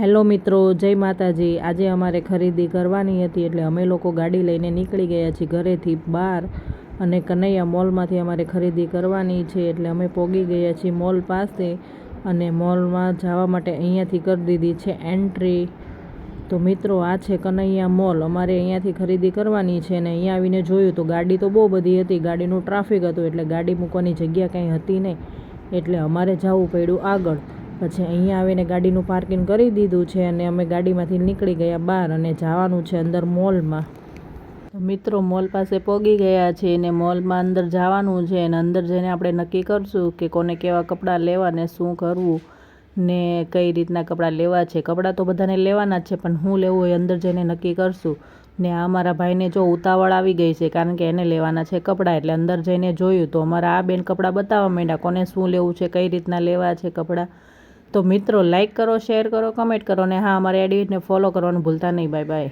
Hello મિત્રો, જય માતાજી। આજે અમારે ખરીદી કરવાની હતી એટલે અમે લોકો ગાડી લઈને નીકળી ગયા છીએ ઘરેથી બહાર અને કનૈયા મોલમાંથી અમારે ખરીદી કરવાની છે એટલે અમે પહોંચી ગયા છીએ મોલ પાસે અને મોલમાં જવા માટે અહીંયાથી કરી દીધી છે એન્ટ્રી। તો મિત્રો, આ છે કનૈયા મોલ। અમારે અહીંયાથી ખરીદી કરવાની છે અને અહીંયા આવીને જોયું તો ગાડી તો બહુ બધી હતી, ગાડીનું ટ્રાફિક હતું એટલે ગાડી મૂકવાની જગ્યા કંઈ હતી નહીં એટલે અમારે જવું પડ્યું આગળ। પછી અહીંયા આવીને ગાડીનું પાર્કિંગ કરી દીધું છે અને અમે ગાડીમાંથી નીકળી ગયા બહાર અને જવાનું છે અંદર મોલમાં। તો મિત્રો, મોલ પાસે પહોંચી ગયા છે અને મોલમાં અંદર જવાનું છે અને અંદર જઈને આપણે નક્કી કરશું કે કોને કેવા કપડાં લેવા ને શું કરવું ને કઈ રીતના કપડાં લેવા છે। કપડાં તો બધાને લેવાના જ છે પણ શું લેવું એ અંદર જઈને નક્કી કરશું। ને આ મારા ભાઈને જો ઉતાવળ આવી ગઈ છે કારણ કે એને લેવાના છે કપડાં એટલે અંદર જઈને જોયું તો અમારા આ બેન કપડાં બતાવવા માંડ્યા કોને શું લેવું છે, કઈ રીતના લેવા છે કપડાં। તો મિત્રો, લાઈક કરો, શેર કરો, કમેન્ટ કરો અને હા, અમારી આઈડીને ફોલો કરવાનું ભૂલતા નહીં। Bye bye.